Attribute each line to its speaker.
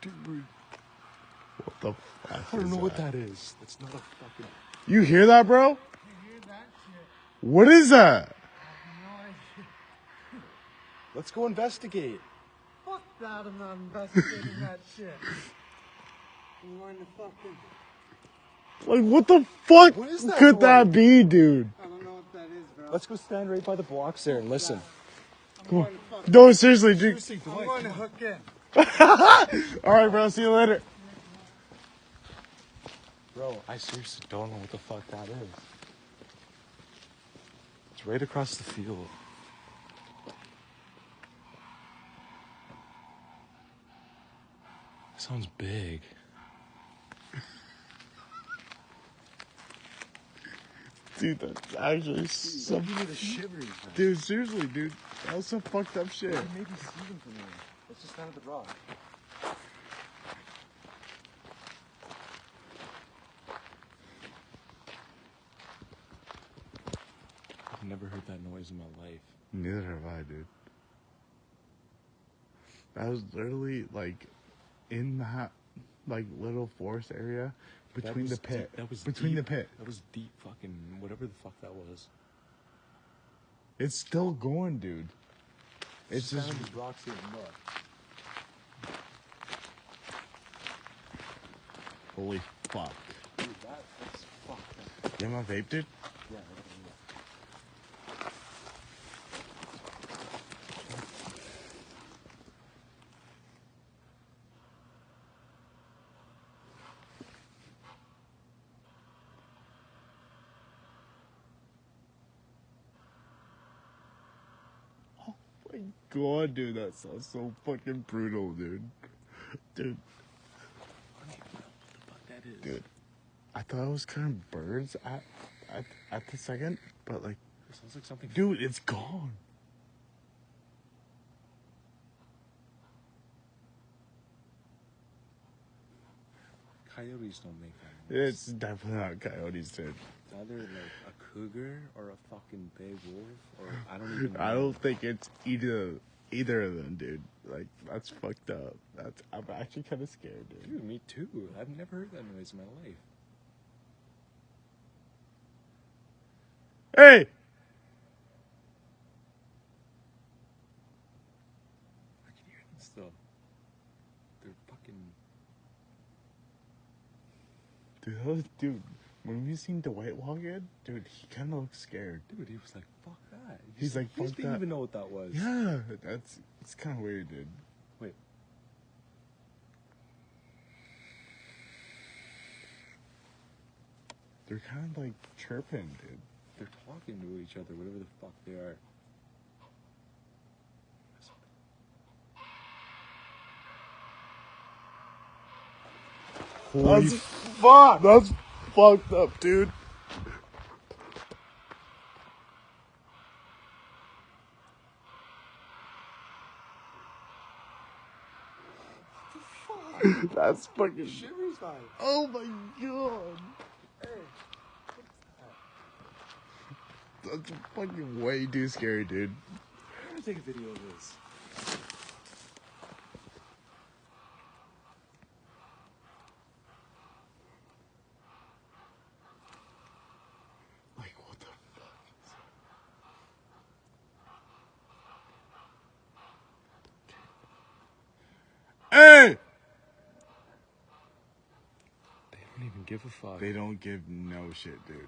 Speaker 1: Dude.
Speaker 2: What the fuck?
Speaker 1: I don't know what that is. That's not a fucking...
Speaker 2: You hear that, bro?
Speaker 3: I hear that shit.
Speaker 2: What is that?
Speaker 3: I have no idea.
Speaker 1: Let's go investigate.
Speaker 3: Fuck that, I'm not investigating that shit. I'm going to fucking...
Speaker 2: Like, what the fuck
Speaker 1: What is that
Speaker 2: could that
Speaker 1: noise?
Speaker 2: be, dude?
Speaker 3: I don't know what that is, bro.
Speaker 1: Let's go stand right by the blocks there and listen.
Speaker 3: I'm going to fucking...
Speaker 2: No, seriously, dude.
Speaker 1: Seriously,
Speaker 3: I'm
Speaker 1: Dwight,
Speaker 3: going to
Speaker 1: come on.
Speaker 3: hook in.
Speaker 2: All right, bro. See you later.
Speaker 1: Bro, I seriously don't know what the fuck that is. It's right across the field. It sounds big.
Speaker 2: Dude, that's actually some...
Speaker 1: Give me the shivers, man.
Speaker 2: Dude, seriously, dude. That was some fucked up shit.
Speaker 1: I can maybe see them from here. Let's just stand at the rock. I've never heard that noise in my life.
Speaker 2: Neither have I, dude. That was literally, like, in that, like, little forest area between the pit.
Speaker 1: That was
Speaker 2: between
Speaker 1: deep.
Speaker 2: the pit.
Speaker 1: That was deep fucking whatever the fuck that was.
Speaker 2: It's still going, dude. It's
Speaker 1: Just
Speaker 2: just...
Speaker 1: stand on these rocks here and look.
Speaker 2: Holy fuck.
Speaker 1: Dude, that's fucked up.
Speaker 2: You have my vape, dude?
Speaker 1: Yeah,
Speaker 2: My God, dude, that sounds so fucking brutal, dude. Dude,
Speaker 1: I don't even know what the fuck that is.
Speaker 2: dude. I thought it was kind of birds at the second, but like,
Speaker 1: It sounds like something.
Speaker 2: dude, it's gone.
Speaker 1: Coyotes don't make that noise.
Speaker 2: It's definitely not coyotes, dude.
Speaker 1: It's either like a cougar or a fucking big wolf, or I don't even know.
Speaker 2: I don't think it's either of them, dude. Like, that's fucked up. I'm actually kind of scared, dude.
Speaker 1: Dude, me too. I've never heard that noise in my life.
Speaker 2: Hey!
Speaker 1: I can hear them still. They're fucking.
Speaker 2: Dude, when we seen Dwight walk in, dude, he kind of looked scared.
Speaker 1: Dude, he was like, fuck that.
Speaker 2: He's like,
Speaker 1: he
Speaker 2: fuck
Speaker 1: didn't
Speaker 2: that.
Speaker 1: even know what that was.
Speaker 2: Yeah, it's kind of weird, dude.
Speaker 1: Wait.
Speaker 2: They're kind of like chirping, dude.
Speaker 1: They're talking to each other, whatever the fuck they are. Holy
Speaker 2: fuck! That's fucked up, dude. That's fucking...
Speaker 1: shivers, man.
Speaker 2: Oh my God.
Speaker 1: Hey,
Speaker 2: That's fucking way too scary, dude.
Speaker 1: I'm gonna take a video of this.
Speaker 2: Like, what the fuck is that? Hey!
Speaker 1: They don't even give a fuck.
Speaker 2: They don't give no shit, dude.